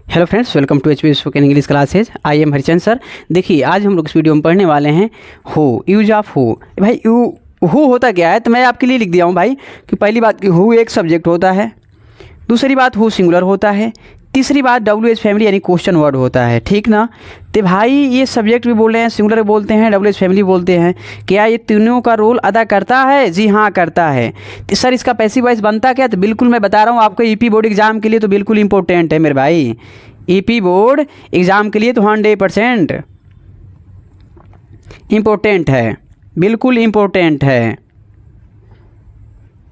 Hello friends, welcome to HP spoken English classes. I am Harichand sir. देखिए, आज हम लोग इस वीडियो में पढ़ने वाले हैं हु, यूज ऑफ हु। भाई हु होता क्या है, तो मैं आपके लिए लिख दिया हूँ भाई कि पहली बात कि हु एक सब्जेक्ट होता है, दूसरी बात हु सिंगुलर होता है, तीसरी बात WH फैमिली यानी क्वेश्चन वर्ड होता है। ठीक ना। तो भाई ये सब्जेक्ट भी बोल रहे हैं, सिंगुलर बोलते हैं, WH फैमिली बोलते हैं। क्या ये तीनों का रोल अदा करता है? जी हाँ, करता है। तो सर इसका पैसिव वॉइस बनता क्या? तो बिल्कुल मैं बता रहा हूँ आपको, ईपी बोर्ड एग्जाम के लिए तो बिल्कुल इंपॉर्टेंट है मेरे भाई। ईपी बोर्ड एग्जाम के लिए तो 100% इम्पोर्टेंट है, बिल्कुल इम्पोर्टेंट है,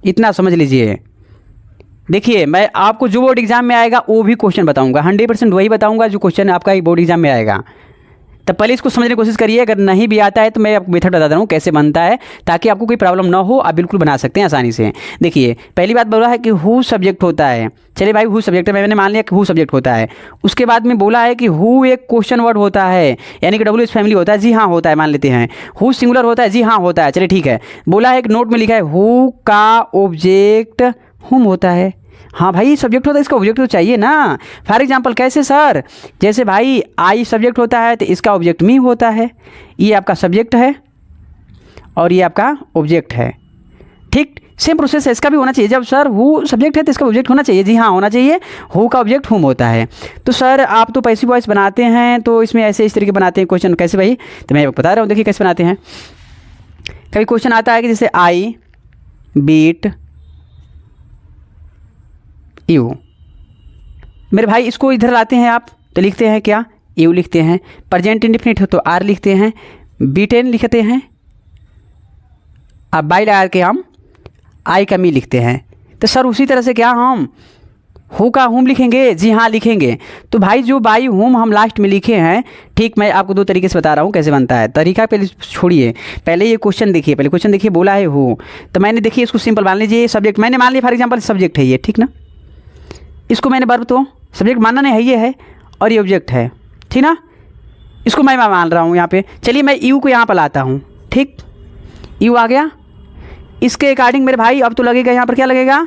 इतना समझ लीजिए। देखिए, मैं आपको जो बोर्ड एग्जाम में आएगा वो भी क्वेश्चन बताऊंगा, 100% वही बताऊंगा जो क्वेश्चन आपका बोर्ड एग्जाम में आएगा। तब पहले इसको समझने की कोशिश करिए। अगर नहीं भी आता है तो मैं आपको मेथड बता रहा हूँ कैसे बनता है, ताकि आपको कोई प्रॉब्लम ना हो, आप बिल्कुल बना सकते हैं आसानी से। देखिए, पहली बात बोला है कि हु सब्जेक्ट होता है। चलिए भाई, हु सब्जेक्ट है, मैंने मान लिया कि हु सब्जेक्ट होता है। उसके बाद में बोला है कि हु एक क्वेश्चन वर्ड होता है, यानी कि WH फैमिली होता है। जी हाँ, होता है, मान लेते हैं। हु सिंगुलर होता है। जी हाँ, होता है। चलिए ठीक है। बोला है, एक नोट में लिखा है हु का ऑब्जेक्ट हुम होता है। हाँ भाई, सब्जेक्ट होता है, इसका ऑब्जेक्ट तो चाहिए ना। फॉर एग्जांपल कैसे सर? जैसे भाई आई सब्जेक्ट होता है तो इसका ऑब्जेक्ट मी होता है। ये आपका सब्जेक्ट है और ये आपका ऑब्जेक्ट है। ठीक, सेम प्रोसेस है, इसका भी होना चाहिए। जब सर हु सब्जेक्ट है तो इसका ऑब्जेक्ट होना चाहिए। जी हाँ, होना चाहिए। हु का ऑब्जेक्ट हुम होता है। तो सर आप तो पैसिव वॉइस बनाते हैं, तो इसमें ऐसे इस तरीके बनाते हैं क्वेश्चन। कैसे भाई? तो मैं बता रहा हूँ, देखिए कैसे बनाते हैं। कभी क्वेश्चन आता है कि जैसे आई बीट यू। मेरे भाई इसको इधर लाते हैं आप, तो लिखते हैं क्या? यू लिखते हैं। प्रेजेंट इंडेफिनिट हो तो आर लिखते हैं, बीटेन लिखते हैं। अब बाई लगा के हम आई का मी लिखते हैं। तो सर उसी तरह से क्या हम हु का हुम लिखेंगे? जी हाँ, लिखेंगे। तो भाई जो बाई हुम हम लास्ट में लिखे हैं, ठीक, मैं आपको दो तरीके से बता रहा हूँ कैसे बनता है। तरीका पहले छोड़िए, पहले ये क्वेश्चन देखिए। पहले क्वेश्चन देखिए, बोला है हु, तो मैंने देखिए इसको सिंपल मान लीजिए सब्जेक्ट मैंने मान लिया। फॉर एग्जाम्पल सब्जेक्ट है ये, ठीक ना। इसको मैंने वर्ब तो सब्जेक्ट मानना नहीं है, ये है और ये ऑब्जेक्ट है, ठीक ना। इसको मैं मान रहा हूँ यहाँ पे। चलिए मैं यू को यहाँ पर लाता हूँ। ठीक, यू आ गया। इसके अकॉर्डिंग मेरे भाई अब तो लगेगा यहाँ पर, क्या लगेगा?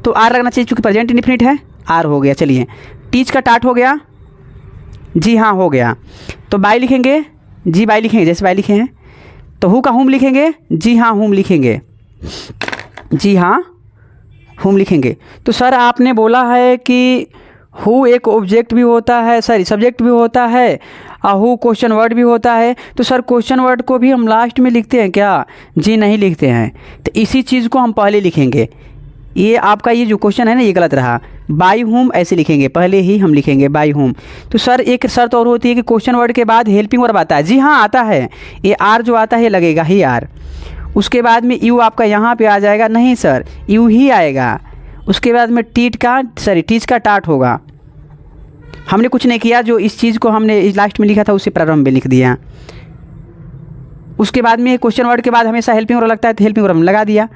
तो आर लगना चाहिए, चूँकि प्रेजेंट इंडेफिनिट है। आर हो गया। चलिए, टीच का टाट हो गया। जी हाँ, हो गया। तो बाई लिखेंगे। जी बाई लिखेंगे, जैसे बाई लिखे हैं। तो हु का हुम लिखेंगे। जी हाँ, हुम लिखेंगे। जी हाँ, हुम लिखेंगे। तो सर आपने बोला है कि हु एक ऑब्जेक्ट भी होता है, सॉरी सब्जेक्ट भी होता है, और हु क्वेश्चन वर्ड भी होता है। तो सर क्वेश्चन वर्ड को भी हम लास्ट में लिखते हैं क्या? जी नहीं लिखते हैं। तो इसी चीज़ को हम पहले लिखेंगे। ये आपका ये जो क्वेश्चन है ना, ये गलत रहा। बाई होम ऐसे लिखेंगे, पहले ही हम लिखेंगे बाई होम। तो सर एक शर्त और होती है कि क्वेश्चन वर्ड के बाद हेल्पिंग वर्ब आता है। जी हाँ, आता है। ये आर जो आता है ये लगेगा ही आर। उसके बाद में यू आपका यहाँ पे आ जाएगा। नहीं सर, यू ही आएगा। उसके बाद में टीच का टाट होगा। हमने कुछ नहीं किया, जो इस चीज़ को हमने लास्ट में लिखा था उसे प्रारंभ में लिख दिया। उसके बाद में क्वेश्चन वर्ड के बाद हमेशा हेल्पिंग वर्ब लगता है, तो हेल्पिंग वर्ब लगा दिया।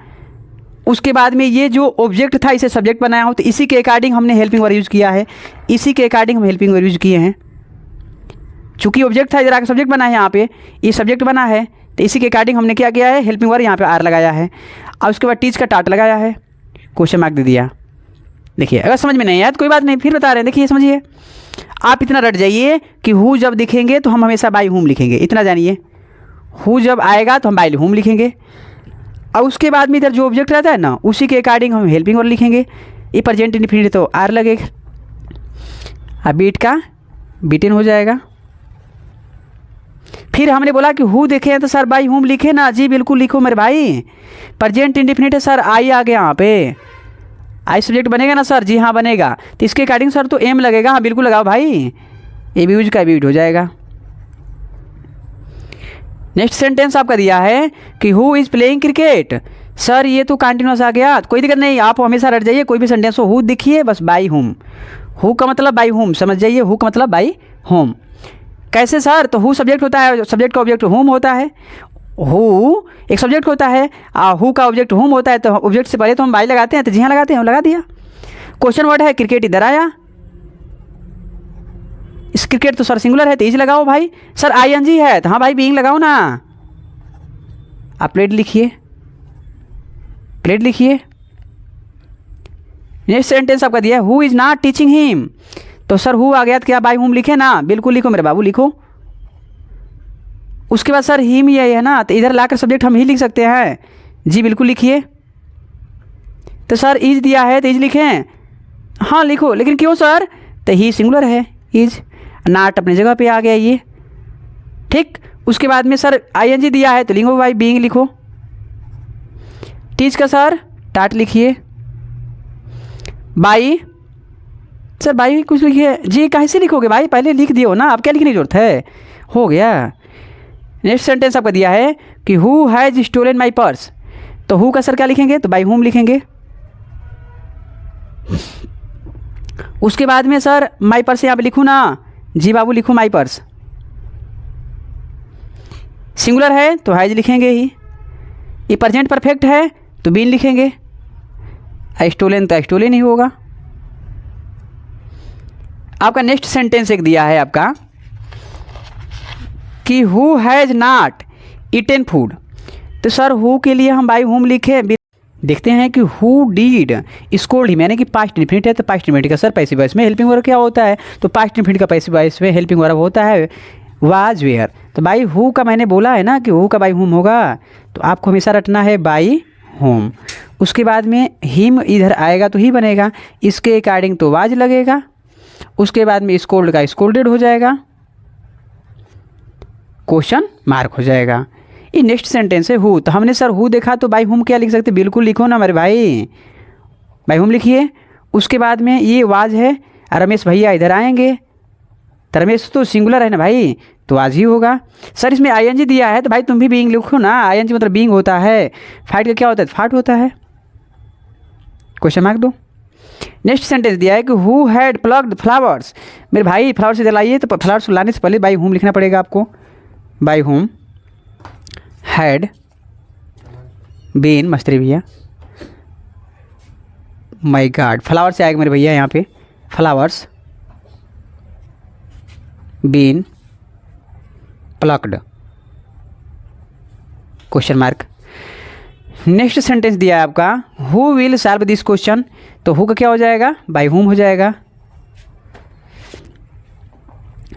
उसके बाद में ये जो ऑब्जेक्ट था इसे सब्जेक्ट बनाया हो, तो इसी के अकॉर्डिंग हमने हेल्पिंग वर्ब यूज़ किया है। इसी के अकॉर्डिंग हम हेल्पिंग वर्ब यूज़ किए हैं। चूँकि ऑब्जेक्ट था, इधर आकर सब्जेक्ट बना है, यहाँ पे ये सब्जेक्ट बना है, तो इसी के अकॉर्डिंग हमने क्या किया है? हेल्पिंग वर्ब यहाँ पे आर लगाया है। और उसके बाद टीच का टाट लगाया है, क्वेश्चन मार्क दे दिया। देखिए, अगर समझ में नहीं आया तो कोई बात नहीं, फिर बता रहे हैं। देखिए समझिए, आप इतना रट जाइए कि हु जब दिखेंगे तो हम हमेशा बाई हुम लिखेंगे, इतना जानिए। हु जब आएगा तो हम बाई हुम लिखेंगे, और उसके बाद में इधर जो ऑब्जेक्ट रहता है ना, उसी के अकॉर्डिंग हम हेल्पिंग वर्ब लिखेंगे। ये प्रेजेंट इंडेफिनिट तो आर लगेगा। अब बीट का बीटेन हो जाएगा। फिर हमने बोला कि हु देखे हैं तो सर बाई हुम लिखे ना। जी बिल्कुल लिखो मेरे भाई। प्रेजेंट इंडेफिनिट है सर, आई आ गया यहाँ पे। आई सब्जेक्ट बनेगा ना सर? जी हाँ, बनेगा। तो इसके अकॉर्डिंग सर तो एम लगेगा। हाँ बिल्कुल लगाओ भाई, ए भी यूज का भी हो जाएगा। नेक्स्ट सेंटेंस आपका दिया है कि who is playing cricket. Sir ये तो कंटिन्यूस आ गया, कोई दिक्कत नहीं, आप हमेशा रट जाइए। कोई भी सेंटेंस हो, हु दिखिए बस बाई होम। हु का मतलब बाई होम, समझ जाइए। हु का मतलब बाई होम। कैसे सर? तो हु सब्जेक्ट होता है, सब्जेक्ट का ऑब्जेक्ट होम होता है। हु एक सब्जेक्ट होता है, हु का ऑब्जेक्ट होम होता है। तो ऑब्जेक्ट से पहले तो हम बाई लगाते हैं, तो जी हाँ लगाते हैं, हम लगा दिया। क्वेश्चन वर्ड है क्रिकेट, इधर आया। इस क्रिकेट तो सर सिंगुलर है, तो इज लगाओ भाई। सर ING है, तो हाँ भाई बीइंग लगाओ ना। आप प्लेट लिखिए, प्लेट लिखिए। नेक्स्ट सेंटेंस आपका दिया है who is not teaching him. तो सर हु आ गया तो क्या बाई हुम लिखे ना, बिल्कुल लिखो मेरे बाबू लिखो। उसके बाद सर हिम ये है ना, तो इधर लाकर सब्जेक्ट हम ही लिख सकते हैं, जी बिल्कुल लिखिए। तो सर इज दिया है तो इज लिखें, हाँ लिखो, लेकिन क्यों सर, तो ही सिंगुलर है, इज, नॉट अपनी जगह पे आ गया ये, ठीक। उसके बाद में सर आईएनजी दिया है तो लिखो बाई बीइंग लिखो। टीच का सर टाट लिखिए, बाई सर बाई कुछ लिखिए, जी कैसे लिखोगे भाई, पहले लिख दियो ना, अब क्या लिखने की जरूरत है, हो गया। नेक्स्ट सेंटेंस आपका दिया है कि who has stolen my purse, तो हु का सर क्या लिखेंगे, तो बाई हुम लिखेंगे। उसके बाद में सर माई पर्स यहाँ पे लिखूँ ना, जी बाबू लिखूँ माई पर्स, सिंगुलर है तो हैज लिखेंगे ही, ये प्रेजेंट परफेक्ट है तो बीन लिखेंगे, स्टोलन तो स्टोलन ही होगा। आपका नेक्स्ट सेंटेंस एक दिया है आपका कि who has not eaten food, तो सर हु के लिए हम बाई हुम लिखे, देखते हैं कि हु डीड स्कोल्ड हिम, यानी कि पास्ट इंफिनिट है तो पास्ट इंफिनिट का सर पैसिव वॉइस में हेल्पिंग वर्ब क्या होता है, तो पास्ट इंफिनिट का पैसिव वॉइस में हेल्पिंग वर्ब होता है वाज वेयर, तो बाई हु का मैंने बोला है ना कि हु का बाई हुम होगा, तो आपको हमेशा रटना है बाई होम। उसके बाद में हिम इधर आएगा तो ही बनेगा, इसके अकॉर्डिंग तो वाज लगेगा, उसके बाद में स्कोल्ड का स्कोल्डेड हो जाएगा, क्वेश्चन मार्क हो जाएगा। ये नेक्स्ट सेंटेंस है हु, तो हमने सर हु देखा तो बाई हुम क्या लिख सकते, बिल्कुल लिखो ना मेरे भाई, बाई हुम लिखिए। उसके बाद में ये वाज है, रमेश भैया इधर आएंगे, तो रमेश तो सिंगुलर है ना भाई, तो आज ही होगा। सर इसमें आईएनजी दिया है तो भाई तुम भी बीइंग लिखो ना, आईएनजी मतलब बीइंग होता है, फाइट का क्या होता है, फाट होता है, क्वेश्चन मार्क दो। नेक्स्ट सेंटेंस दिया है कि हु हैड प्लग्ड फ्लावर्स, मेरे भाई फ्लावर्स इधर लाइए, तो फ्लावर्स लाने से पहले बाई हुम लिखना पड़ेगा आपको, बाई हुम हैड बीन, मस्त्री भैया, माई गॉड फ्लावर से आएगा मेरे भैया यहाँ पे, flowers been plucked, question mark. Next sentence दिया है आपका who will solve this question, तो हु का क्या हो जाएगा, बाई हुम हो जाएगा,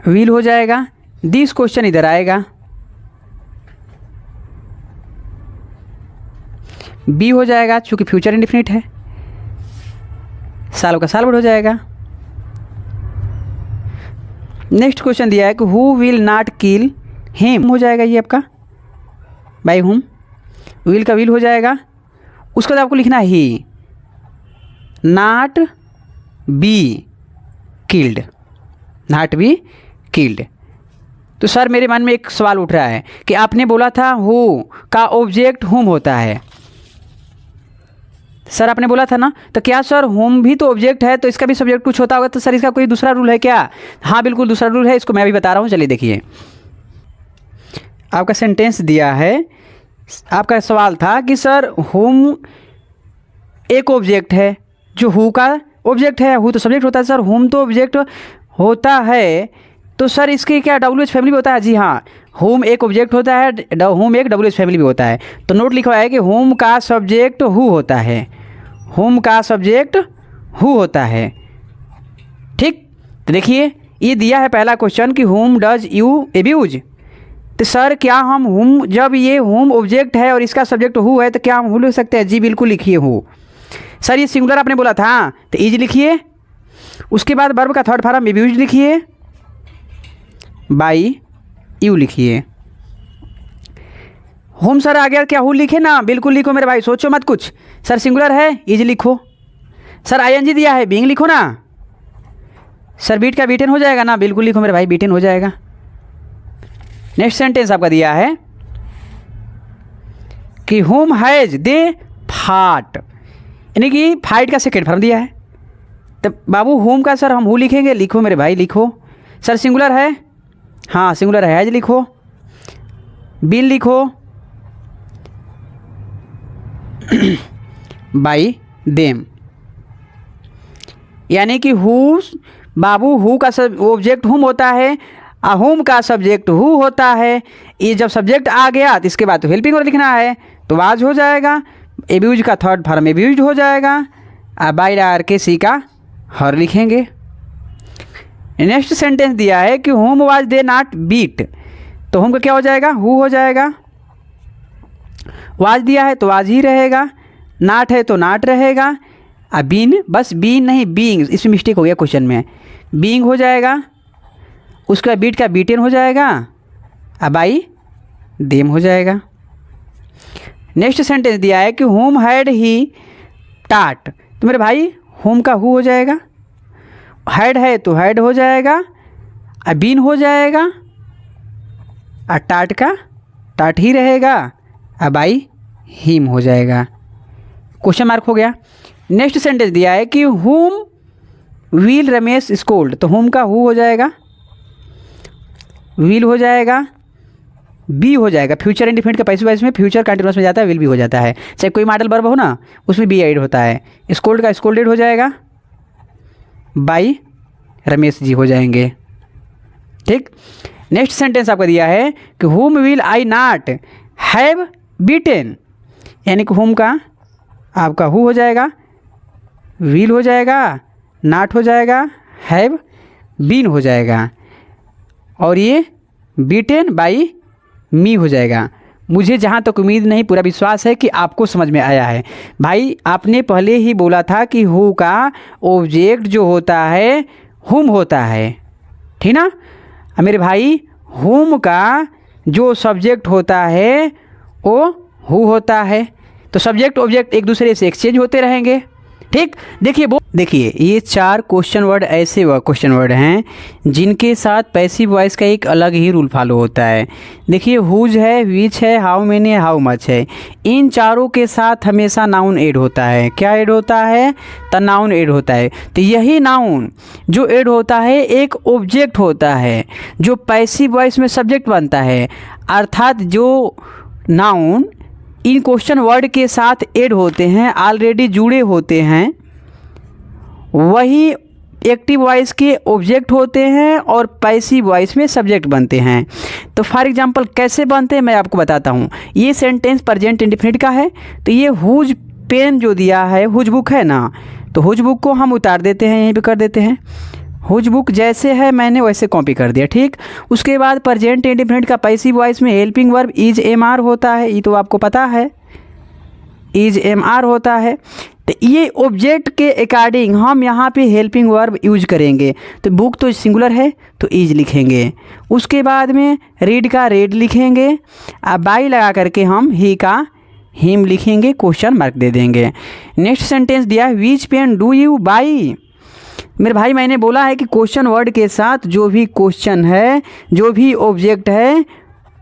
विल हो जाएगा, दिस क्वेश्चन इधर आएगा, बी हो जाएगा चूंकि फ्यूचर इंडेफिनिट है, सॉल्व का सॉल्व हो जाएगा। नेक्स्ट क्वेश्चन दिया है कि who will not kill him, हो जाएगा ये आपका बाई हुम, विल का विल हो जाएगा, उसके बाद आपको लिखना है ही not be killed, not be killed. तो सर मेरे मन में एक सवाल उठ रहा है कि आपने बोला था हु का ऑब्जेक्ट हुम होता है, सर आपने बोला था ना, तो क्या सर होम भी तो ऑब्जेक्ट है तो इसका भी सब्जेक्ट कुछ होता होगा, तो सर इसका कोई दूसरा रूल है क्या, हाँ बिल्कुल दूसरा रूल है, इसको मैं भी बता रहा हूँ, चलिए देखिए। आपका सेंटेंस दिया है, आपका सवाल था कि सर होम एक ऑब्जेक्ट है जो हु का ऑब्जेक्ट है, हु तो सब्जेक्ट होता है, सर होम तो ऑब्जेक्ट होता है, तो सर इसकी क्या WH फैमिली भी होता है, जी हाँ होम एक ऑब्जेक्ट होता है, होम एक WH फैमिली भी होता है, तो नोट लिखा है कि होम का सब्जेक्ट हु होता है, होम का सब्जेक्ट हु होता है, ठीक। तो देखिए ये दिया है पहला क्वेश्चन कि होम डज यू एब्यूज, तो सर क्या हम होम, जब ये होम ऑब्जेक्ट है और इसका सब्जेक्ट हु है तो क्या हम हु लिख सकते हैं, जी बिल्कुल लिखिए हु। सर ये सिंगुलर आपने बोला था तो इज लिखिए, उसके बाद वर्ब का थर्ड फॉर्म एब्यूज लिखिए, बाई यू लिखिए। होम सर आ गया क्या हु लिखे ना, बिल्कुल लिखो मेरे भाई, सोचो मत कुछ, सर सिंगुलर है इज लिखो, सर आईएनजी दिया है बीइंग लिखो ना, सर बीट का बीटेन हो जाएगा ना, बिल्कुल लिखो मेरे भाई बीटेन हो जाएगा। नेक्स्ट सेंटेंस आपका दिया है कि होम हैज दे फाट, यानी कि फाइट का सेकेंड फॉर्म दिया है, तो बाबू होम का सर हम हु लिखेंगे, लिखो मेरे भाई लिखो, सर सिंगुलर है, हाँ सिंगुलर है, हैज लिखो, बिल लिखो, बाई देम, यानी कि हु, बाबू हु का सब ऑब्जेक्ट हुम होता है, होम का सब्जेक्ट हु होता है, ये जब सब्जेक्ट आ गया तो इसके बाद तो हेल्पिंग वर्ब लिखना है, तो वाज हो जाएगा, एब्यूज का थर्ड फॉर्म एब्यूज हो जाएगा, बाई आर के सी का हर लिखेंगे। नेक्स्ट सेंटेंस दिया है कि whom was they not beat, तो होम का क्या हो जाएगा, हु हो जाएगा। वाज दिया है तो वाज ही रहेगा, नाट है तो नाट रहेगा। अब बीन, बस बीन नहीं बीइंग, इसमें मिस्टेक हो गया क्वेश्चन में, बीइंग हो जाएगा। उसका बीट का बीटेन हो जाएगा। अब आई देम हो जाएगा। नेक्स्ट सेंटेंस दिया है कि होम हैड ही टाट, तो मेरे भाई होम का हु हो जाएगा, हैड है तो हैड हो जाएगा, अब बीन हो जाएगा, और टाट का टाट ही रहेगा। अब आई हिम हो जाएगा, क्वेश्चन मार्क हो गया। नेक्स्ट सेंटेंस दिया है कि हुम विल रमेश स्कोल्ड, तो होम का हु हो जाएगा, विल हो जाएगा, बी हो जाएगा। फ्यूचर इंडिफिनिट का पैसिव वॉइस में फ्यूचर कंटिन्यूअस में जाता है, विल भी हो जाता है। चाहे कोई मॉडल वर्ब हो ना, उसमें बी ऐड होता है। स्कोल्ड का स्कोल्डेड हो जाएगा, बाई रमेश जी हो जाएंगे। ठीक। नेक्स्ट सेंटेंस आपका दिया है कि हुम will I not have beaten, यानी कि होम का आपका हु हो जाएगा, विल हो जाएगा, नॉट हो जाएगा, हैव बीन हो जाएगा, और ये बीटेन बाई मी हो जाएगा। मुझे जहाँ तक उम्मीद नहीं, पूरा विश्वास है कि आपको समझ में आया है। भाई आपने पहले ही बोला था कि हु का ऑब्जेक्ट जो होता है हुम होता है, ठीक ना। मेरे भाई हुम का जो सब्जेक्ट होता है वो हु होता है, तो सब्जेक्ट ऑब्जेक्ट एक दूसरे से एक्सचेंज होते रहेंगे। ठीक। देखिए ये 4 क्वेश्चन वर्ड ऐसे क्वेश्चन वर्ड हैं जिनके साथ पैसिव वॉइस का एक अलग ही रूल फॉलो होता है। देखिए हुज है, विच है, हाउ मेनी है, हाउ मच है, इन चारों के साथ हमेशा नाउन ऐड होता है। क्या ऐड होता है, तो नाउन ऐड होता है। तो यही नाउन जो ऐड होता है एक ऑब्जेक्ट होता है जो पैसिव वॉइस में सब्जेक्ट बनता है, अर्थात जो नाउन इन क्वेश्चन वर्ड के साथ ऐड होते हैं, ऑलरेडी जुड़े होते हैं, वही एक्टिव वॉइस के ऑब्जेक्ट होते हैं और पैसिव वॉइस में सब्जेक्ट बनते हैं। तो फॉर एग्जांपल कैसे बनते हैं मैं आपको बताता हूँ। ये सेंटेंस प्रेजेंट इंडेफिनिट का है, तो ये हुज पेन जो दिया है, हुज बुक है ना, तो हुज बुक को हम उतार देते हैं, यहीं पे कर देते हैं। हुज बुक जैसे है मैंने वैसे कॉपी कर दिया। ठीक। उसके बाद प्रेजेंट इंडेफिनिट का पैसिव वॉइस में helping verb is am are होता है, ये तो आपको पता है, इज एम आर होता है। तो ये ऑब्जेक्ट के अकॉर्डिंग हम यहाँ पे हेल्पिंग वर्ब यूज करेंगे। तो बुक तो सिंगुलर है तो इज लिखेंगे, उसके बाद में रीड का रेड लिखेंगे, अब बाई लगा करके हम ही का हिम लिखेंगे, क्वेश्चन मार्क दे देंगे। नेक्स्ट सेंटेंस दिया है विच पेन डू यू बाई। मेरे भाई मैंने बोला है कि क्वेश्चन वर्ड के साथ जो भी क्वेश्चन है, जो भी ऑब्जेक्ट है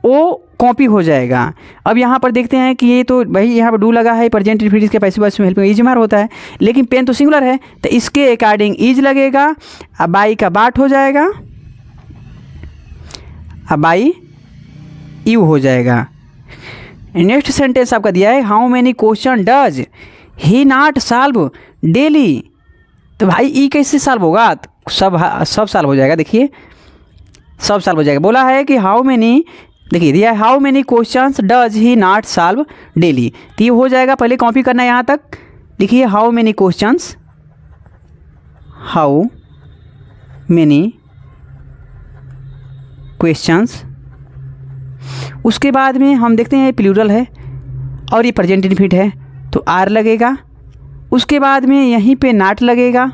वो कॉपी हो जाएगा। अब यहाँ पर देखते हैं कि ये तो भाई यहाँ पर डू लगा है, प्रेजेंट इंडेफिनिट के पैसिव वॉइस में हेल्पिंग इज मार होता है, लेकिन पेन तो सिंगुलर है तो इसके अकॉर्डिंग इज लगेगा। अब बाई का बाट हो जाएगा, अब बाई यू हो जाएगा। नेक्स्ट सेंटेंस आपका दिया है how many question does he not solve daily. तो भाई ई कैसे सॉल्व होगा, सब सॉल्व हो जाएगा। देखिए सब सॉल्व हो जाएगा। बोला है कि हाउ मेनी, देखिए दिया है how many questions does he not solve daily, तो ये हो जाएगा। पहले कॉपी करना है यहाँ तक, लिखिए how many questions, how many questions. उसके बाद में हम देखते हैं प्लूरल है और ये प्रेजेंट इंडेफिनिट है तो आर लगेगा, उसके बाद में यहीं पे नॉट लगेगा,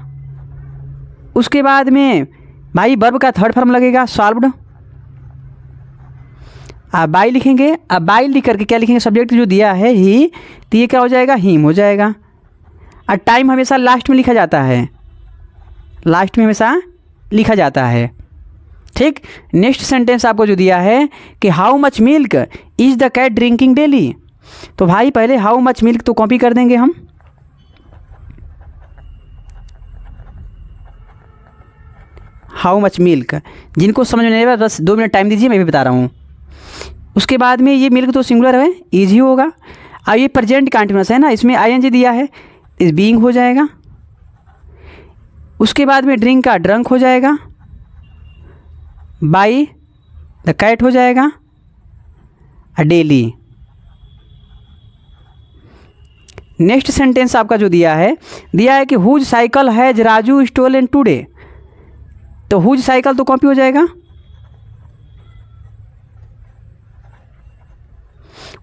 उसके बाद में भाई वर्ब का थर्ड फॉर्म लगेगा सॉल्व्ड। अब बाई लिखेंगे, अब बाई लिख करके क्या लिखेंगे, सब्जेक्ट जो दिया है ही, तो ये क्या हो जाएगा, हिम हो जाएगा। और टाइम हमेशा लास्ट में लिखा जाता है, लास्ट में हमेशा लिखा जाता है। ठीक। नेक्स्ट सेंटेंस आपको जो दिया है कि how much milk is the cat drinking daily. तो भाई पहले हाउ मच मिल्क तो कॉपी कर देंगे हम, हाउ मच मिल्क। जिनको समझ में नहीं आया बस 2 मिनट टाइम दीजिए, मैं भी बता रहा हूँ। उसके बाद में ये मिल्क तो सिंगुलर है, इज ही होगा। अब ये प्रेजेंट कंटिन्यूअस है ना, इसमें आईएनजी दिया है, इस बीइंग हो जाएगा। उसके बाद में ड्रिंक का ड्रंक हो जाएगा, बाई द कैट हो जाएगा, डेली। नेक्स्ट सेंटेंस आपका जो दिया है कि whose cycle has Raju stolen today. तो हुज साइकिल तो कॉपी हो जाएगा।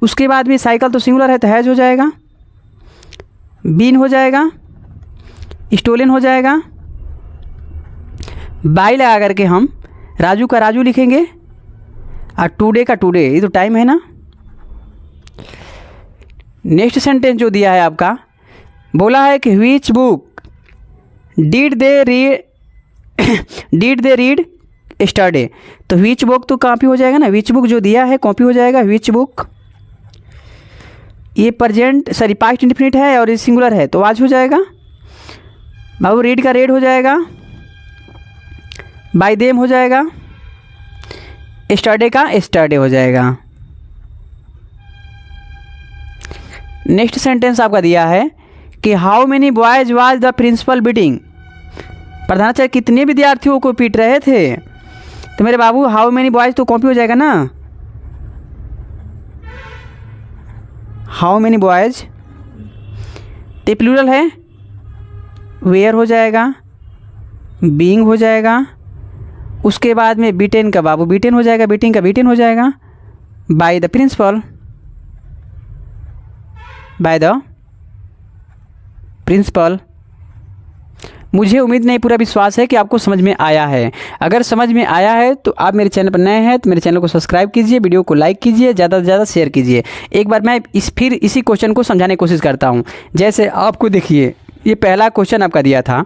उसके बाद में साइकिल तो सिंगुलर है तो हैज हो जाएगा, बीन हो जाएगा, स्टोलन हो जाएगा। बाई लगा करके हम राजू का राजू लिखेंगे और टुडे का टुडे, ये तो टाइम है ना। नेक्स्ट सेंटेंस जो दिया है आपका, बोला है कि which book did they read yesterday, तो व्हिच बुक तो कॉपी हो जाएगा ना, व्हिच बुक जो दिया है कॉपी हो जाएगा व्हिच बुक। ये प्रेजेंट सॉरी पास्ट इंडेफिनिट है और ये सिंगुलर है तो आज हो जाएगा। बाबू रीड का रेड हो जाएगा, बाय देम हो जाएगा, स्टरडे का स्टरडे हो जाएगा। नेक्स्ट सेंटेंस आपका दिया है कि how many boys was the principal beating, प्रधानाचार्य कितने विद्यार्थियों को पीट रहे थे, तो मेरे बाबू हाउ मेनी बॉयज तो कॉपी हो जाएगा ना, हाउ मेनी बॉयज, तो प्लूरल है वेयर हो जाएगा, बीइंग हो जाएगा। उसके बाद में बीटेन का बाबू बीटेन हो जाएगा, बीटिंग का बीटेन हो जाएगा, by the principal, by the principal. मुझे उम्मीद नहीं पूरा विश्वास है कि आपको समझ में आया है। अगर समझ में आया है तो आप मेरे चैनल पर नए हैं तो मेरे चैनल को सब्सक्राइब कीजिए, वीडियो को लाइक कीजिए, ज़्यादा से ज़्यादा शेयर कीजिए। एक बार मैं फिर इसी क्वेश्चन को समझाने की कोशिश करता हूँ। जैसे आपको देखिए, ये पहला क्वेश्चन आपका दिया था,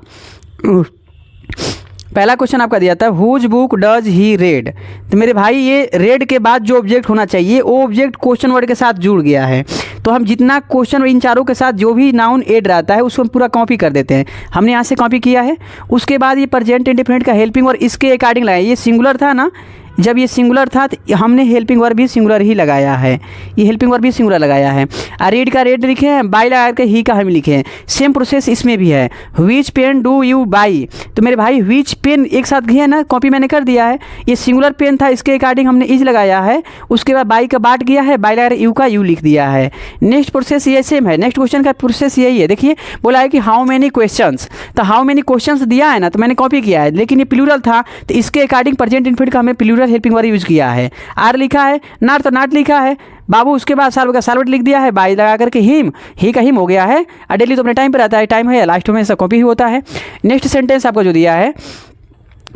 पहला क्वेश्चन आपका दिया था whose book does he read, तो मेरे भाई ये रेड के बाद जो ऑब्जेक्ट होना चाहिए वो ऑब्जेक्ट क्वेश्चन वर्ड के साथ जुड़ गया है। तो हम जितना क्वेश्चन इन चारों के साथ जो भी नाउन एड रहता है उसको हम पूरा कॉपी कर देते हैं। हमने यहाँ से कॉपी किया है। उसके बाद ये प्रेजेंट इंडेफिनिट का हेल्पिंग वर्ब इसके अकॉर्डिंग लगाया। ये सिंगुलर था ना, जब ये सिंगुलर था तो हमने हेल्पिंग वर्ब भी सिंगुलर ही लगाया है, ये हेल्पिंग वर्ब भी सिंगुलर लगाया है। रीड का रेड लिखे हैं, बाई लगा कर ही का हम लिखे हैं। सेम प्रोसेस इसमें भी है। Which pen do you buy, तो मेरे भाई व्हिच पेन एक साथ घी है ना, कॉपी मैंने कर दिया है। ये सिंगुलर पेन था, इसके अकॉर्डिंग हमने इज लगाया है। उसके बाद बाई का बाट किया है, बाई लगा यू का यू लिख दिया है। नेक्स्ट प्रोसेस ये सेम है, नेक्स्ट क्वेश्चन का प्रोसेस यही है। देखिए बोला है कि हाउ मेनी क्वेश्चंस, तो हाउ मेनी क्वेश्चंस दिया है ना, तो मैंने कॉपी किया है, लेकिन ये प्लूरल था तो इसके अकॉर्डिंग प्रेजेंट इंडेफिनिट का हमें प्लूरल हेल्पिंग वर्ब यूज किया है। आर लिखा है, नाट तो नाट लिखा है बाबू। उसके बाद साल्व का साल्वेट लिख दिया है, बाई लगा करके हिम ही का हिम हो गया है। और डेली तो अपने टाइम पर रहता है, टाइम है लास्ट में ऐसा कॉपी ही होता है। नेक्स्ट सेंटेंस आपको जो दिया है,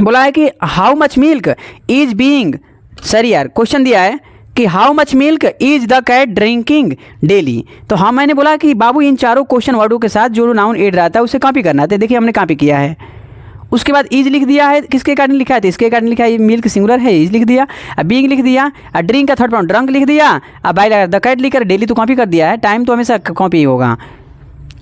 बोला है कि how much milk is being, sorry यार क्वेश्चन दिया है कि how much milk is the cat drinking daily, तो हाँ मैंने बोला कि बाबू इन चारों क्वेश्चन वर्डों के साथ जो नाउन एड रहता है उसे कॉपी करना है। देखिए हमने कॉपी किया है। उसके बाद इज लिख दिया है, किसके कारण लिखा है, तो इसके कारण लिखा है। मिल्क सिंगुलर है, इज लिख दिया। बीइंग लिख दिया, ड्रिंक का थर्ड फॉर्म ड्रंक लिख दिया। बाय द कैट लिखकर डेली तो कॉपी कर दिया है, टाइम तो हमेशा कॉपी होगा।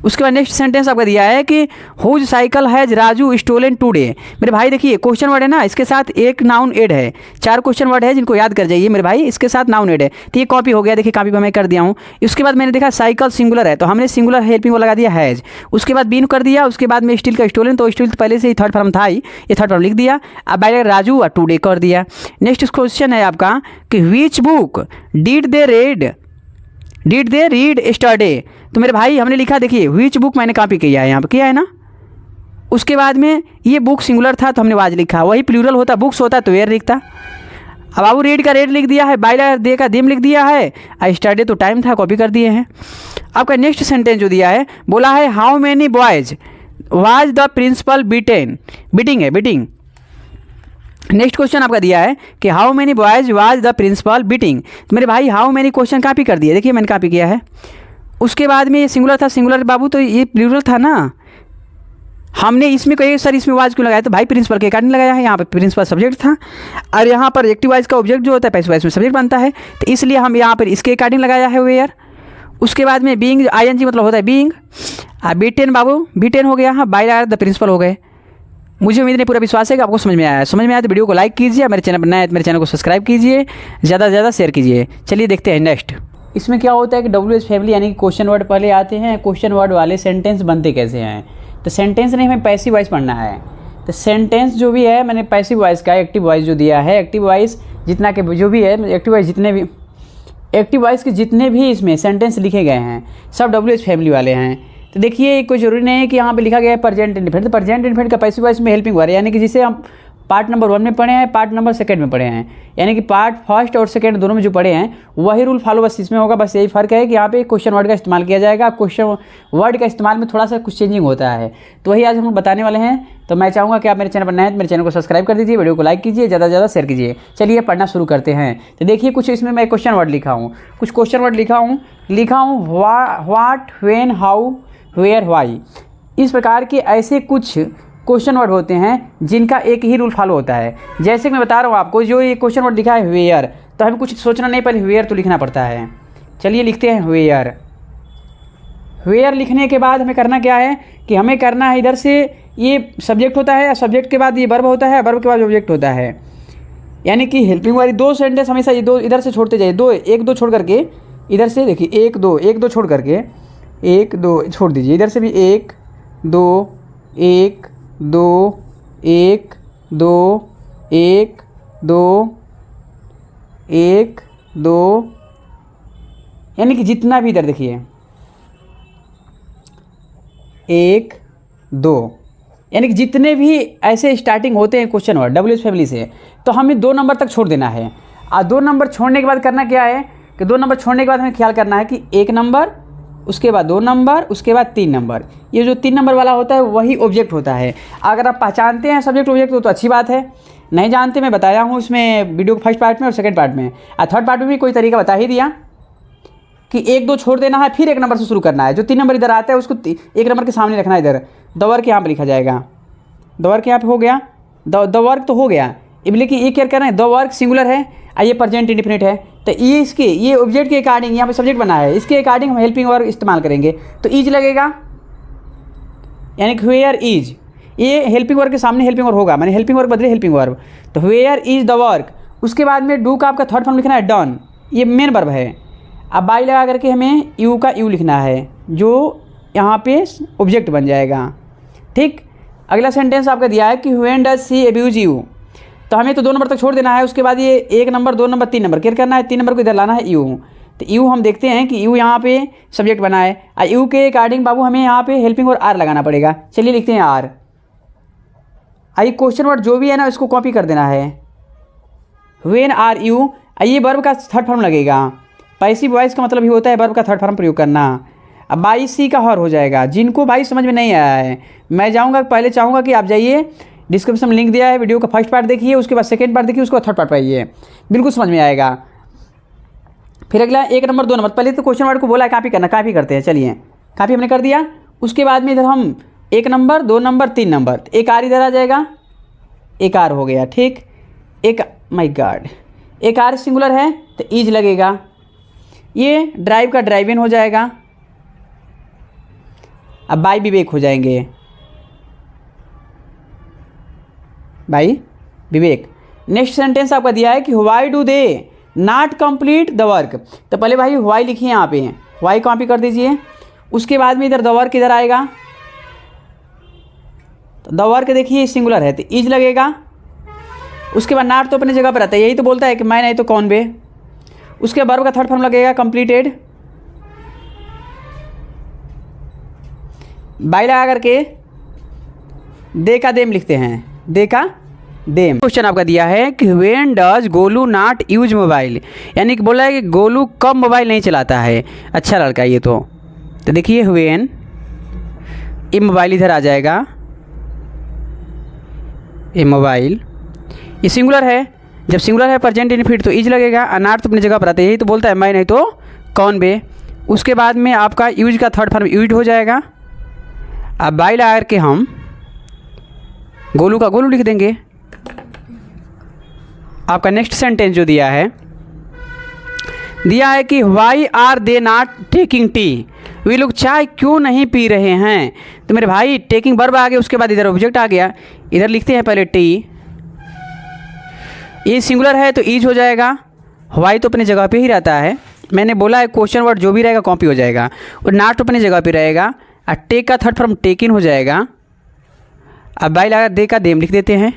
उसके बाद नेक्स्ट सेंटेंस आपका दिया है कि whose cycle has Raju stolen today. मेरे भाई देखिए क्वेश्चन वर्ड है ना, इसके साथ एक नाउन एड है। 4 क्वेश्चन वर्ड है जिनको याद कर जाइए मेरे भाई, इसके साथ नाउन एड है। तो ये कॉपी हो गया, देखिए कॉपी मैं कर दिया हूँ। उसके बाद मैंने देखा साइकिल सिंगुलर है तो हमने सिंगुलर हेल्पिंग को लगा दिया हैज। उसके बाद बीन कर दिया। उसके बाद में स्टील का स्टोलन, तो स्टील तो पहले से ही थर्ड फॉर्म था ही, ये थर्ड फॉर्म लिख दिया। अब बाय राजू और टुडे कर दिया। नेक्स्ट क्वेश्चन है आपका कि which book did they read yesterday, तो मेरे भाई हमने लिखा, देखिए व्हिच बुक मैंने कॉपी किया है, यहाँ पर किया है ना। उसके बाद में ये बुक सिंगुलर था तो हमने वाज लिखा, वही प्लूरल होता बुक्स होता तो वेयर लिखता। अब बाबू रीड का रेड लिख दिया है, बाय दे का देम लिख दिया है, स्टरडे तो टाइम था कॉपी कर दिए हैं। आपका नेक्स्ट सेंटेंस जो दिया है, बोला है how many boys was the principal beaten, beating है बीटिंग। नेक्स्ट क्वेश्चन आपका दिया है कि how many boys was the principal beating, तो मेरे भाई हाउ मेनी क्वेश्चन कॉपी कर दिया, देखिए मैंने कॉपी किया है। उसके बाद में ये सिंगुलर था, सिंगुलर बाबू तो ये प्लूरल था ना, हमने इसमें कही सर इसमें वाज क्यों लगाया, तो भाई प्रिंसिपल के कारण लगाया है। यहाँ पर प्रिंसिपल सब्जेक्ट था और यहाँ पर एक्टिव वाइज का ऑब्जेक्ट जो होता है पैसिव वाइज में सब्जेक्ट बनता है, तो इसलिए हम यहाँ पर इसके अकॉर्डिंग लगाया है वेयर। उसके बाद में बीइंग आईएनजी मतलब होता है बीइंग। B10 बाबू B10 हो गया, हाँ बाय द प्रिंसिपल हो गए। मुझे उम्मीद नहीं पूरा विश्वास है कि आपको समझ में आया है। समझ में आया तो वीडियो को लाइक कीजिए, मेरे चैनल पर नया है तो मेरे चैनल को सब्सक्राइब कीजिए, ज़्यादा से ज़्यादा शेयर कीजिए। चलिए देखते हैं नेक्स्ट। इसमें क्या होता है कि WH फैमिली यानी कि क्वेश्चन वर्ड पहले आते हैं, क्वेश्चन वर्ड वाले सेंटेंस बनते कैसे हैं। तो सेंटेंस नहीं हमें पैसिव वॉइस पढ़ना है। तो सेंटेंस जो भी है मैंने पैसिव वॉइस का एक्टिव वॉइस जो दिया है, एक्टिव वॉइस जितना के जो भी है एक्टिव वॉइस के जितने भी इसमें सेंटेंस लिखे गए हैं सब WH फैमिली वाले हैं। तो देखिए कोई जरूरी नहीं है कि यहाँ पे लिखा गया है प्रेजेंट इंडेफिनिट, तो प्रेजेंट इंडेफिनिट का पैसिव वॉइस में हेल्पिंग वर्ब यानी कि जिसे हम पार्ट नंबर 1 में पढ़े हैं, पार्ट नंबर 2 में पढ़े हैं, यानी कि पार्ट फर्स्ट और सेकंड दोनों में जो पढ़े हैं वही रूल फॉलो बस इसमें होगा। बस यही फ़र्क है कि यहाँ पे क्वेश्चन वर्ड का इस्तेमाल किया जाएगा। क्वेश्चन वर्ड का इस्तेमाल में थोड़ा सा कुछ चेंजिंग होता है, तो वही आज हम बताने वाले हैं। तो मैं चाहूँगा कि आप मेरे चैनल पर नए हैं तो मेरे चैनल को सब्सक्राइब कर दीजिए, वीडियो को लाइक कीजिए, ज़्यादा से ज़्यादा शेयर कीजिए। चलिए पढ़ना शुरू करते हैं। तो देखिए कुछ इसमें मैं क्वेश्चन वर्ड लिखा हूँ, कुछ क्वेश्चन वर्ड लिखा हूँ what, when, how, where, why. इस प्रकार के ऐसे कुछ क्वेश्चन वर्ड होते हैं जिनका एक ही रूल फॉलो होता है। जैसे कि मैं बता रहा हूँ आपको, जो ये क्वेश्चन वर्ड लिखा है वेयर, तो हमें कुछ सोचना नहीं, पहले वेयर तो लिखना पड़ता है। चलिए लिखते हैं वेयर। वेयर लिखने के बाद हमें करना क्या है कि हमें करना है, इधर से ये सब्जेक्ट होता है, सब्जेक्ट के बाद ये वर्ब होता है, वर्ब के बाद ऑब्जेक्ट होता है। यानी कि हेल्पिंग वाली 2 सेंटेंस हमेशा ये 2 इधर से छोड़ते जाइए, 1 2 छोड़ करके इधर से देखिए 1 2 छोड़ करके 1 2 छोड़ दीजिए, इधर से भी 1 2 1 2 1 2 1 2 1 2, यानी कि जितना भी इधर देखिए 1 2, यानी कि जितने भी ऐसे स्टार्टिंग होते हैं क्वेश्चन वर्ड WH फैमिली से, तो हमें 2 नंबर तक छोड़ देना है। और 2 नंबर छोड़ने के बाद करना क्या है कि 2 नंबर छोड़ने के बाद हमें ख्याल करना है कि 1 नंबर, उसके बाद 2 नंबर, उसके बाद 3 नंबर। ये जो 3 नंबर वाला होता है वही ऑब्जेक्ट होता है। अगर आप पहचानते हैं सब्जेक्ट ऑब्जेक्ट तो अच्छी बात है, नहीं जानते मैं बताया हूँ इसमें वीडियो के फर्स्ट पार्ट में और सेकंड पार्ट में, और थर्ड पार्ट में भी कोई तरीका बता ही दिया कि 1 2 छोड़ देना है, फिर 1 नंबर से शुरू करना है। जो 3 नंबर इधर आता है उसको 1 नंबर के सामने रखना है, इधर द वर्क यहाँ पर लिखा जाएगा। द वर्क यहाँ पे हो गया, द वर्क तो हो गया। लेकिन ये क्या करना है, द वर्क सिंगुलर है और ये प्रेजेंट इंडेफिनिट है, तो ये इसके ये ऑब्जेक्ट के अकॉर्डिंग यहाँ पे सब्जेक्ट बना है, इसके अकॉर्डिंग हम हेल्पिंग वर्ब इस्तेमाल करेंगे। तो ईज लगेगा, यानी कि वेयर इज, ये हेल्पिंग वर्ब के सामने हेल्पिंग वर्ब होगा, मैंने हेल्पिंग वर्ब बदले हेल्पिंग वर्ब, तो वेयर इज द वर्क। उसके बाद में डू का आपका थर्ड फॉर्म लिखना है डन, ये मेन वर्ब है। अब बाई लगा करके हमें यू का यू लिखना है, जो यहाँ पे ऑब्जेक्ट बन जाएगा। ठीक, अगला सेंटेंस आपका दिया है कि when does she abuse you, तो हमें तो 2 नंबर तक छोड़ देना है। उसके बाद ये 1 नंबर 2 नंबर 3 नंबर केयर करना है, 3 नंबर को इधर लाना है यू। तो यू हम देखते हैं कि यू यहाँ पे सब्जेक्ट बना है, और यू के अकॉर्डिंग बाबू हमें यहाँ पे हेल्पिंग और आर लगाना पड़ेगा। चलिए लिखते हैं आर। आई क्वेश्चन वर्ड जो भी है ना इसको कॉपी कर देना है, व्हेन आर यू। ये वर्ब का थर्ड फॉर्म लगेगा, पैसिव वॉइस का मतलब ही होता है वर्ब का थर्ड फॉर्म प्रयोग करना। अब बाई सी का हर हो जाएगा। जिनको भाई समझ में नहीं आया है, मैं जाऊँगा पहले चाहूँगा कि आप जाइए डिस्क्रिप्शन में लिंक दिया है, वीडियो का फर्स्ट पार्ट देखिए, उसके बाद सेकंड पार्ट देखिए, उसके बाद थर्ड पार्ट पाइए, बिल्कुल समझ में आएगा। फिर अगला 1 नंबर 2 नंबर, पहले तो क्वेश्चन वर्ड को बोला है कॉपी करना, कॉपी करते हैं। चलिए कॉपी हमने कर दिया। उसके बाद में इधर हम 1 नंबर 2 नंबर 3 नंबर, एक आर इधर आ जाएगा, एक आर हो गया। ठीक, एक माय गॉड, एक आर सिंगुलर है तो ईज लगेगा। ये ड्राइव का ड्राइव इन हो जाएगा। अब बाई विवेक हो जाएंगे, बाई विवेक। नेक्स्ट सेंटेंस आपका दिया है कि why do they not complete the work, तो पहले भाई व्हाई लिखिए, यहाँ पे व्हाई कॉपी कर दीजिए। उसके बाद में इधर द वर्क इधर आएगा, तो द वर्क देखिए सिंगुलर है तो ईज लगेगा। उसके बाद नॉट तो अपनी जगह पर आता है, यही तो बोलता है कि मैं नहीं तो कौन बे। उसके वर्ब का थर्ड फॉर्म लगेगा कंप्लीटेड। बाई लगा करके दे का देम लिखते हैं, दे का देम। क्वेश्चन आपका दिया है कि when does Golu not use mobile, यानी कि बोला है कि गोलू कब मोबाइल नहीं चलाता है। अच्छा लड़का ये तो देखिए व्हेन, ये मोबाइल इधर आ जाएगा, ये मोबाइल, ये सिंगुलर है। जब सिंगुलर है प्रेजेंट इंडेफिनिट तो इज लगेगा, और नॉट तो अपनी जगह पर आता है, यही तो बोलता है मैं नहीं तो कौन बे। उसके बाद में आपका यूज का थर्ड फॉर्म यूज हो जाएगा। अब बाई लगा करके हम गोलू का गोलू लिख देंगे। आपका नेक्स्ट सेंटेंस जो दिया है कि why are they not taking tea, वे लोग चाय क्यों नहीं पी रहे हैं। तो मेरे भाई टेकिंग वर्ब आ गया, उसके बाद इधर ऑब्जेक्ट आ गया, इधर लिखते हैं पहले टी। ये सिंगुलर है तो ईज हो जाएगा, वाई तो अपनी जगह पे ही रहता है। मैंने बोला है क्वेश्चन वर्ड जो भी रहेगा कॉपी हो जाएगा, और नॉट अपनी जगह पे रहेगा, और टेक का थर्ड फॉर्म टेकिन हो जाएगा। अब बाई लगा दे का देम लिख देते हैं,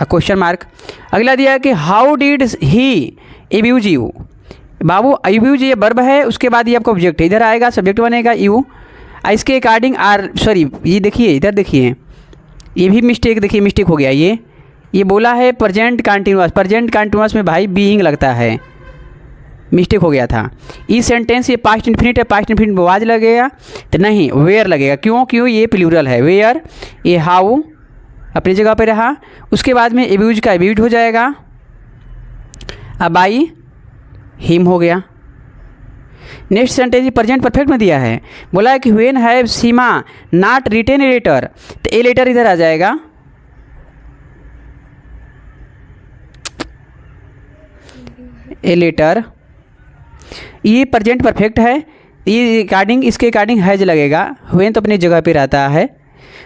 क्वेश्चन मार्क। अगला दिया है कि how did he abuse you, Babu abuse ये वर्ब है, उसके बाद ये आपका ऑब्जेक्ट है, इधर आएगा सब्जेक्ट बनेगा यू, इसके अकॉर्डिंग आर, सॉरी ये देखिए इधर देखिए ये भी मिस्टेक, देखिए मिस्टेक हो गया। ये बोला है प्रेजेंट कंटिन्यूअस, प्रेजेंट कंटिन्यूअस में भाई बीइंग लगता है, मिस्टेक हो गया था। इस सेंटेंस ये पास्ट इन्फिनिट है, पास्ट इन्फिनिट में वाज लगेगा तो नहीं वेयर लगेगा। क्यों ये प्लूरल है वेयर, ये हाउ अपनी जगह पे रहा। उसके बाद में एब्यूज का एब्यूज हो जाएगा। अब बाई हिम हो गया। नेक्स्ट सेंटेंस प्रेजेंट परफेक्ट में दिया है, बोला है कि when have Seema not written a letter, तो ए लेटर इधर आ जाएगा। ए लेटर ये प्रेजेंट परफेक्ट है, ये अकॉर्डिंग इसके अकॉर्डिंग हैज लगेगा। व्हेन तो अपनी जगह पे रहता है,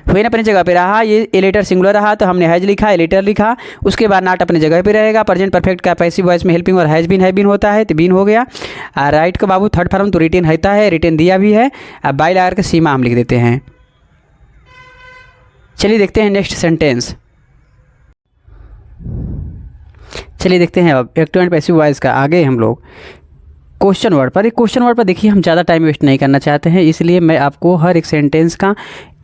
व्हेन अपनी जगह पे रहा, ये ए लेटर सिंगुलर रहा तो हमने हैज लिखा, ए लेटर लिखा। उसके बाद नॉट अपनी जगह पे रहेगा। प्रेजेंट परफेक्ट का पैसिव वॉइस में हेल्पिंग और हैज बीन होता है तो बीन हो गया। राइट का बाबू थर्ड फॉर्म तो रिटेन होता है, रिटेन दिया भी है। अब बाई लगा के सीमा हम लिख देते हैं। चलिए देखते हैं नेक्स्ट सेंटेंस। चलिए देखते हैं अब एक्टिव एंड पैसिव वॉइस का। आगे हम लोग क्वेश्चन वर्ड पर, एक क्वेश्चन वर्ड पर देखिए हम ज़्यादा टाइम वेस्ट नहीं करना चाहते हैं, इसलिए मैं आपको हर एक सेंटेंस का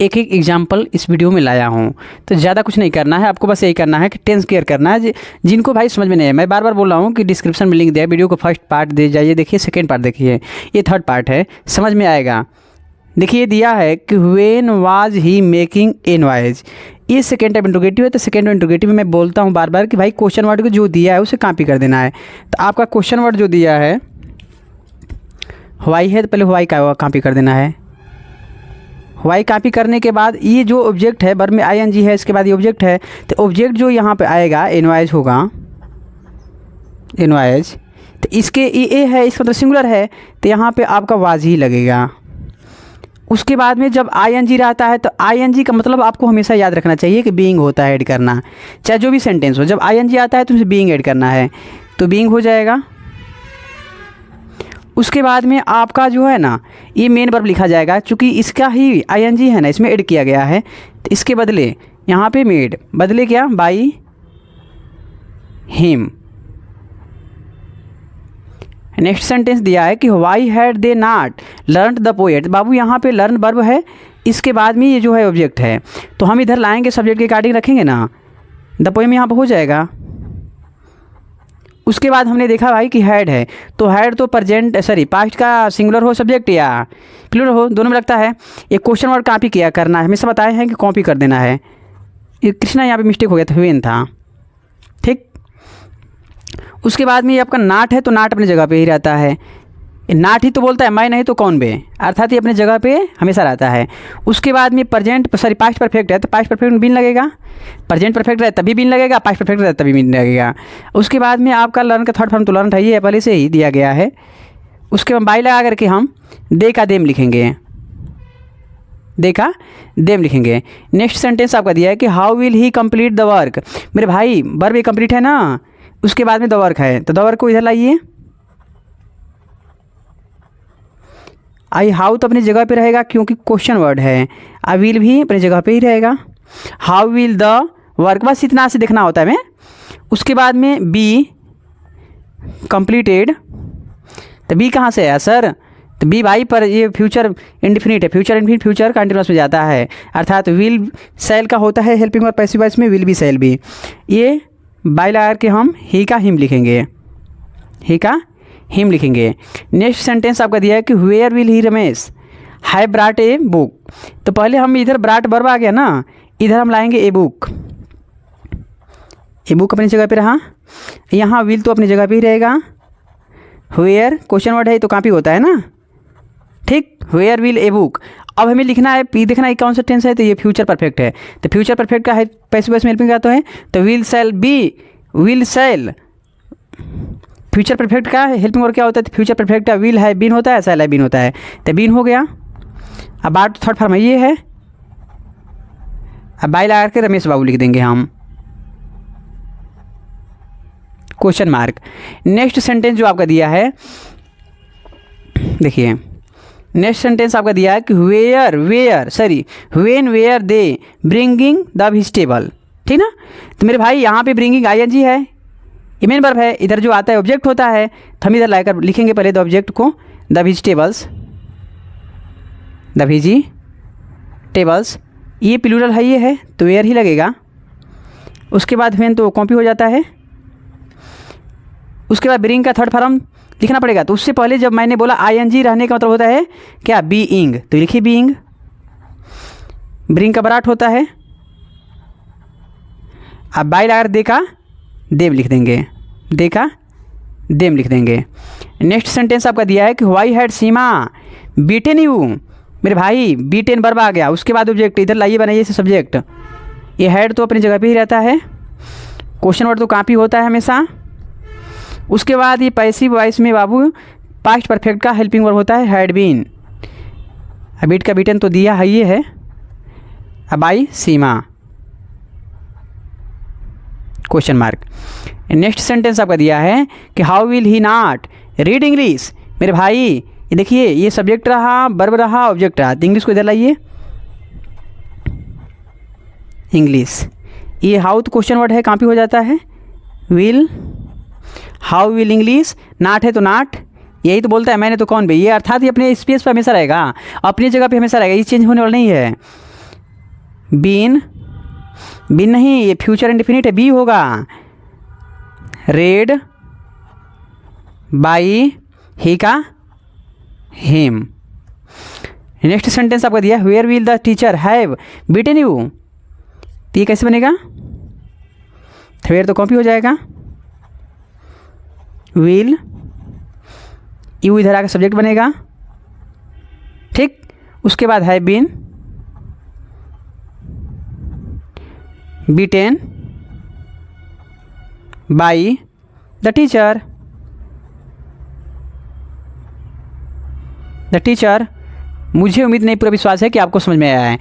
एक एक एग्जांपल इस वीडियो में लाया हूँ। तो ज़्यादा कुछ नहीं करना है, आपको बस यही करना है कि टेंस क्लियर करना है। जिनको भाई समझ में नहीं है, मैं बार बार बोल रहा हूँ कि डिस्क्रिप्शन में लिंक दिया, वीडियो को फर्स्ट पार्ट दे जाइए, देखिए सेकेंड पार्ट देखिए, ये थर्ड पार्ट है, समझ में आएगा। देखिए दिया है कि when was he making a noise, ये सेकेंड टाइप इंट्रोगेटिव है। तो सेकेंड इंट्रोगेटिव में मैं बोलता हूँ बार बार कि भाई क्वेश्चन वर्ड को जो दिया है उसे कॉपी कर देना है। तो आपका क्वेश्चन वर्ड जो दिया है वाई है तो पहले वाई का कॉपी कर देना है। वाई कॉपी करने के बाद ये जो ऑब्जेक्ट है, वर्ब में आईएनजी है, इसके बाद ये ऑब्जेक्ट है, तो ऑब्जेक्ट जो यहाँ पे आएगा इनवाइज होगा, इनवाइज। तो इसके ए है, इसका तो सिंगुलर है, तो यहाँ पे आपका वाज ही लगेगा। उसके बाद में जब आईएनजी रहता है तो आईएनजी का मतलब आपको हमेशा याद रखना चाहिए कि बीइंग होता है ऐड करना, चाहे जो भी सेंटेंस हो, जब आईएनजी आता है तो उसे बीइंग ऐड करना है, तो बीइंग हो जाएगा। उसके बाद में आपका जो है ना ये मेन वर्ब लिखा जाएगा, चूँकि इसका ही आईएनजी है ना, इसमें ऐड किया गया है, तो इसके बदले यहाँ पे मेड, बदले क्या बाई हिम। नेक्स्ट सेंटेंस दिया है कि why had they not learn the poet, बाबू यहाँ पे लर्न वर्ब है, इसके बाद में ये जो है ऑब्जेक्ट है, तो हम इधर लाएंगे सब्जेक्ट के अकॉर्डिंग रखेंगे ना, द पोएम यहाँ पे हो जाएगा। उसके बाद हमने देखा भाई कि हैड है, तो हैड तो प्रेजेंट सॉरी पास्ट का सिंगुलर हो सब्जेक्ट या प्लूरल हो, दोनों में लगता है। ये क्वेश्चन वर्ड कॉपी किया करना है, हमेशा बताए हैं कि कॉपी कर देना है। ये कृष्णा यहाँ पे मिस्टेक हो गया था, व्हेन था, ठीक। उसके बाद में ये आपका नाट है, तो नाट अपनी जगह पे ही रहता है। नाट ही तो बोलता है, मैं नहीं तो कौन बे, अर्थात ये अपनी जगह पे हमेशा रहता है। उसके बाद में प्रेजेंट सॉरी पास्ट परफेक्ट है, तो पास्ट परफेक्ट में बीन लगेगा। प्रेजेंट परफेक्ट है तभी बीन लगेगा, पास्ट परफेक्ट है तभी बीन लगेगा। उसके बाद में आपका लर्न का थर्ड फॉर्म तो लर्न है, ये पहले से ही दिया गया है। उसके बाद बाई लगा करके हम दे का देम लिखेंगे, दे का देम लिखेंगे। नेक्स्ट सेंटेंस आपका दिया है कि how will he complete the work, मेरे भाई वर्ब ये कंप्लीट है ना, उसके बाद में द वर्क है, तो द वर्क को इधर लाइए। आई हाउ तो अपनी जगह पे रहेगा क्योंकि क्वेश्चन वर्ड है, आई विल भी अपनी जगह पे ही रहेगा। हाउ विल द वर्क, बस इतना से देखना होता है हमें। उसके बाद में बी कंप्लीटेड, तो बी कहाँ से आया सर, तो बी भाई पर ये फ्यूचर इंडिफिनिट है, फ्यूचर इंडिफिनिट फ्यूचर कंटिन्यूअस में जाता है, अर्थात विल सेल का होता है हेल्पिंग और पैसिव वॉइस में विल भी सेल भी। ये बाई लगा के हम ही का हिम लिखेंगे, ही का हिम लिखेंगे। नेक्स्ट सेंटेंस आपका दिया है कि where will he Ramesh have brought a book, तो पहले हम इधर ब्राट वर्ब आ गया ना, इधर हम लाएंगे ए बुक, ए बुक अपनी जगह पे रहा, यहाँ विल तो अपनी जगह पे ही रहेगा। वेयर क्वेश्चन वर्ड है तो कॉपी होता है ना, ठीक। वेयर विल ए बुक, अब हमें लिखना है पी, देखना है कौन सा टेंस है, तो ये फ्यूचर परफेक्ट है, तो फ्यूचर परफेक्ट का है पैसिव वॉइस में हेल्पिंग का तो है, तो will shall be, will shall future perfect का हेल्पिंग वर्ड क्या होता है, तो फ्यूचर परफेक्ट का विल है बीन होता है, सेल है बीन होता है, तो बीन हो गया। अब बात थर्ड फॉर्म ये है, अब बाई लगा के रमेश बाबू लिख देंगे हम, क्वेश्चन मार्क। नेक्स्ट सेंटेंस जो आपका दिया है, देखिए नेक्स्ट सेंटेंस आपका दिया है कि when were they bringing the vegetable, ठीक ना। तो मेरे भाई यहाँ पे ब्रिंगिंग आईएनजी है, ये मेन वर्ब है, इधर जो आता है ऑब्जेक्ट होता है, तो हम इधर लाकर लिखेंगे पहले द ऑब्जेक्ट को, द वेजिटेबल्स, द वेजिटेबल्स। ये प्लूरल है, ये है तो वेयर ही लगेगा। उसके बाद व्हेन तो कॉपी हो जाता है। उसके बाद ब्रिंग का थर्ड फॉर्म लिखना पड़ेगा। तो उससे पहले जब मैंने बोला आईएनजी रहने का मतलब होता है क्या, बीइंग, तो लिखिए बीइंग। ब्रिंग का बराट होता है। अब बाई अगर देखा देव लिख देंगे, देखा देम लिख देंगे। नेक्स्ट सेंटेंस आपका दिया है कि why had Seema beaten you, मेरे भाई बीटेन वर्ब आ गया। उसके बाद ऑब्जेक्ट इधर लाइए, बनाइए इसे सब्जेक्ट। ये हैड तो अपनी जगह पे ही रहता है, क्वेश्चन वर्ड तो कॉपी होता है हमेशा। उसके बाद ये पैसिव वॉइस में बाबू पास्ट परफेक्ट का हेल्पिंग वर्ब होता है हैड बीन। बीट का बीटन तो दिया है, ये है। अब आई सीमा क्वेश्चन मार्क। नेक्स्ट सेंटेंस आपका दिया है कि how will he not read English, मेरे भाई ये देखिए ये सब्जेक्ट रहा, वर्ब रहा, ऑब्जेक्ट रहा, तो इंग्लिश को इधर लाइए, इंग्लिश। ये हाउ तो क्वेश्चन वर्ड है, कॉपी हो जाता है। Will, how will English, not है तो नॉट, यही तो बोलता है मैंने तो कौन भाई, ये अर्थात ये अपने स्पेस पर हमेशा रहेगा, अपनी जगह पे हमेशा रहेगा, ये चेंज होने वाला नहीं है। बीन, बीन नहीं, ये फ्यूचर इंडेफिनिट है, बी होगा। रेड बाई ही का हिम। नेक्स्ट सेंटेंस आपका दिया where will the teacher have beaten you, तो ये कैसे बनेगा, वेयर तो कॉपी हो जाएगा। विल, यू इधर आकर सब्जेक्ट बनेगा, ठीक। उसके बाद have been, beaten by the teacher, the teacher. मुझे उम्मीद नहीं, पूरा विश्वास है कि आपको समझ में आया है।